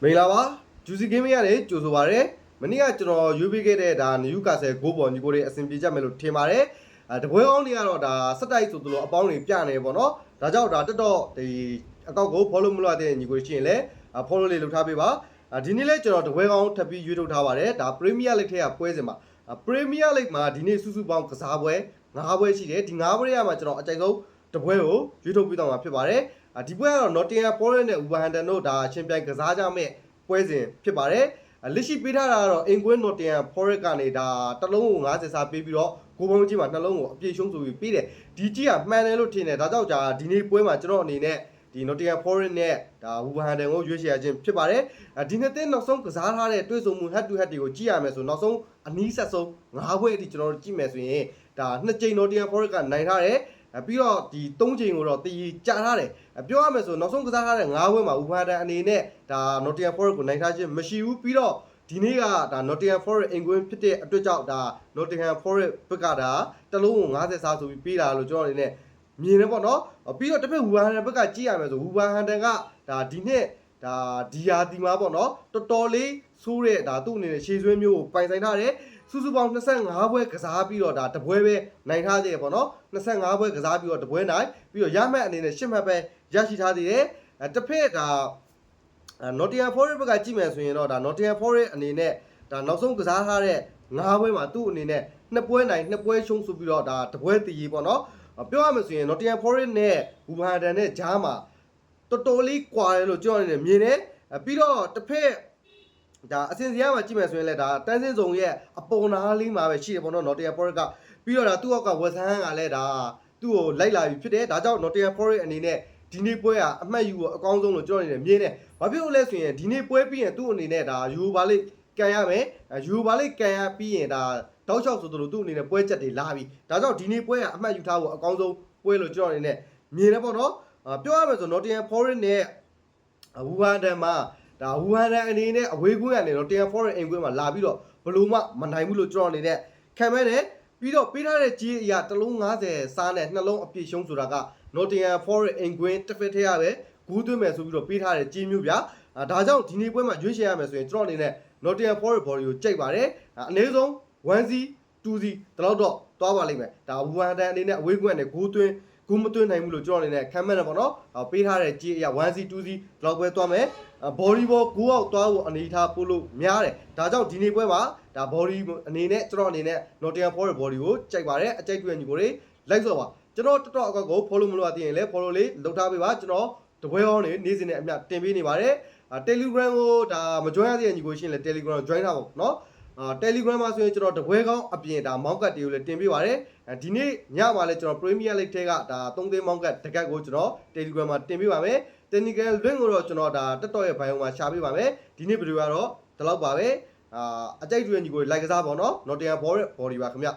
မင်္ဂလာပါဂျူစီဂိမ်းမရတယ်ကြိုဆိုပါရစေမနေ့ကကျွန်တော်ရွေးပေးခဲ့တဲ့ဒါနယူကာဆယ်ဂိုးပေါ်ညီကိုတွေအဆင်ပြေကြမယ်လို့ထင်ပါတယ်တပွဲကောင်းတွေကတော့ဒါစက်တိုက်ဆိုသလိုအပေါင်းတွေပြနေပေါ့နော်ဒါကြောင့်ဒါတက်တော့ဒီအကောက်ကို follow မလုပ်တဲ့ညီကိုတွေရှိရင်လည်း follow လေးလုပ်ထားပေးပါဒီနေ့လဲကျွန်တော်တပွဲကောင်းထပ်ပြီးရွေးထုတ်ထားပါတယ်ဒါ Premier League ထဲကပွဲစဉ်မှာ Premier League မှာဒီနေ့စုစုပေါင်းကစားပွဲ9ပွဲရှိတယ်ဒီ9ပွဲရမှာကျွန်တော်အကြိုက်ဆုံးတပွဲကိုရွေးထုတ်ပြီးတော့မှာဖြစ်ပါတယ်ဒီပွဲကတော့ Nottingham Forest နဲ့ Wolverhampton တို့ဒါချင်းပြိုင်ကစားကြမယ့်ပွဲစဉ်ဖြစ်ပါတယ်လက်ရှိပေးထားတာကတော့ England Nottingham Forest ကနေဒါတစ်လုံးကို90စာပေးပြီးတော့ဂိုးပေါင်းကြီးမှာနှလုံးကိုအပြည့်ရှုံးဆိုပြီးပေးတယ်ဒီကြီးကမှန်တယ်လို့ထင်တယ်ဒါကြောင့်ဒါဒီနေ့ပွဲမှာကျွန်တော်အနေနဲ့ဒီ Nottingham Forest နဲ့ဒါ Wolverhampton ကိုရွေးချယ်ခြင်းဖြစ်ပါတယ်ဒီနေ့တဲ့နောက်ဆုံးကစားထားတဲ့တွေ့ဆုံမှု head to head တွေကိုကြည့်ရမယ်ဆိုနောက်ဆုံးအနည်းဆက်ဆုံး9ပွဲအထိကျွန်တော်တို့ကြည့်မယ်ဆိုရင်ဒါ2ကြိမ် Nottingham Forest ကနိုင်ထားတယ်ပြီးတော့ဒီ3ချိန်ကိုတော့တည်ကြထားတယ်ပြောရမယ်ဆိုနောက်ဆုံးကစားထားတဲ့9ပွဲမှာ Wolverhampton အနေနဲ့ဒါ Nottingham Forest ကိုနိုင်ထားခြင်းမရှိဘူးပြီးတော့ဒီနေ့ကဒါ Nottingham Forest England ဖြစ်တဲ့အတွက်ကြောင့်ဒါ Nottingham Forest ဘက်ကဒါတစ်လုံးကို90စားဆိုပြီးပေးတာလို့ကျွန်တော်အနေနဲ့မြင်တယ်ပေါ့နော်ပြီးတော့တစ်ဖက် Wolverhampton ဘက်ကကြည့်ရမယ်ဆို Wolverhampton ကဒါဒီနှစ်ဒါဒီယာဒီမှာပေါ့နော်တော်တော်လေးဆိုးတဲ့ဒါသူ့အနေနဲ့ရှေ့ဆွဲမျိုးကိုပိုင်ဆိုင်ထားတယ်စုစုပေါင်း25ပွဲကစားပြီးတော့ဒါတပွဲပဲနိုင်ထားသေးတယ်ပေါ့နော်25ပွဲကစားပြီးတော့တပွဲနိုင်ပြီးတော့ရမှတ်အနေနဲ့10မှတ်ပဲရရှိထားသေးတယ်တစ်ဖက်ဒါ Nottingham Forest ဘက်ကကြည့်မယ်ဆိုရင်တော့ဒါ Nottingham Forest အနေနဲ့ဒါနောက်ဆုံးကစားထားတဲ့9ပွဲမှာသူ့အနေနဲ့2ပွဲနိုင်2ပွဲရှုံးဆိုပြီးတော့ဒါတပွဲတည်ရေးပေါ့နော်ပြောရမယ်ဆိုရင် Nottingham Forest နဲ့ Wolverhampton နဲ့ဂျားမှာတော်တော်လေးကွာတယ်လို့ကျွန်တော်အနေနဲ့မြင်တယ်ပြီးတော့တစ်ဖက်ဒါအစင်စရာမှာကြည့်မယ်ဆိုရင်လည်းဒါတန်းစင်းစုံရဲ့အပေါ်နာလေးမှာပဲရှိတယ်ပေါ့နော် Nottingham Forest ကပြီးတော့ဒါသူ့အောက်က West Ham ကလည်းဒါသူ့ကိုလိုက်လာပြီဖြစ်တယ်ဒါကြောင့် Nottingham Forest အနေနဲ့ဒီနေ့ပွဲကအမှတ်ယူဖို့အကောင်းဆုံးလို့ကျွန်တော်အနေနဲ့မြင်တယ်ဘာဖြစ်လို့လဲဆိုရင်ဒီနေ့ပွဲပြီးရင်သူ့အနေနဲ့ဒါ Europa League ကန်ရမယ် Europa League ကန်ရပြီးရင်ဒါတောက်လျှောက်ဆိုသလိုသူ့အနေနဲ့ပွဲချက်တွေလာပြီဒါကြောင့်ဒီနေ့ပွဲကအမှတ်ယူထားဖို့အကောင်းဆုံးပွဲလို့ကျွန်တော်အနေနဲ့မြင်တယ်ပေါ့နော်ပြောရမယ်ဆို Nottingham Forest နဲ့ Wolverhampton မှာဒါ Wolverhampton အနေနဲ့အဝေးကွင်းကနေတော့ Nottingham Forest အိမ်ကွင်းမှာလာပြီးတော့ဘလို့မှမနိုင်ဘူးလို့ကျွန်တော်အနေနဲ့ခံမဲ့တယ်ပြီးတော့ပေးထားတဲ့ကြီးအရာတစ်လုံး90စားနဲ့နှလုံးအပြည့်ရှုံးဆိုတာက Nottingham Forest အိမ်ကွင်းတစ်ဖက်ထဲရပဲဂူးသွင်းမယ်ဆိုပြီးတော့ပေးထားတဲ့ကြီးမျိုးဗျာဒါကြောင့်ဒီနေ့ပွဲမှာရွေးချယ်ရမယ်ဆိုရင်ကျွန်တော်အနေနဲ့ Nottingham Forest body ကိုကြိုက်ပါတယ်အနည်းဆုံး 1C 2C ဒီလောက်တော့သွားပါလိမ့်မယ်ဒါ Wolverhampton အနေနဲ့အဝေးကွင်းကနေဂူးသွင်းဂူးမသွင်းနိုင်ဘူးလို့ကျွန်တော်အနေနဲ့ခံမဲ့တယ်ပေါ့နော်ပေးထားတဲ့ကြီးအရာ 1C 2C ဒီလောက်ပဲသွားမယ်body ဘောဂိုးအောက်သွားဖို့အနေထားပို့လို့များတယ်ဒါကြောင့်ဒီနေ့ပွဲမှာဒါ body အနေနဲ့ကျွန်တော်အနေနဲ့ Nottingham Forest body ကိုကြိုက်ပါတယ်အကြိုက်တွေ့ညီကိုတွေလိုက်စောပါကျွန်တော်တော်အကောက်ကို follow မလုပ်ရသေးရင်လည်း follow လေးလုပ်ထားပေးပါကျွန်တော်တပွဲကောင်းနေနေ့စဉ်နဲ့အမျှတင်ပေးနေပါတယ် Telegram ကိုဒါမ join ရသေးတဲ့ညီကိုရှင်းလဲ Telegram ကို join ထားပါနော်Telegram မှာဆိုရင်ကျွန်တော်တပွဲကောင်းအပြင်ဒါမောင်းကတ်တွေကိုလည်းတင်ပေးပါတယ်ဒီနေ့ညမှာလည်းကျွန်တော် Premier League ထဲကဒါ3သိန်းမောင်းကတ်တကတ်ကိုကျွန်တော် Telegram မှာတင်ပေးပါမယ် Technical link ကိုတော့ကျွန်တော်ဒါတက်တော့ရဲ့ bio မှာရှာပေးပါမယ်ဒီနေ့ဗီဒီယိုကတော့ဒီလောက်ပါပဲအကြိုက်တွေ့ညီကို like ကစားပါတော့ Nottingham Forest body ပါခင်ဗျ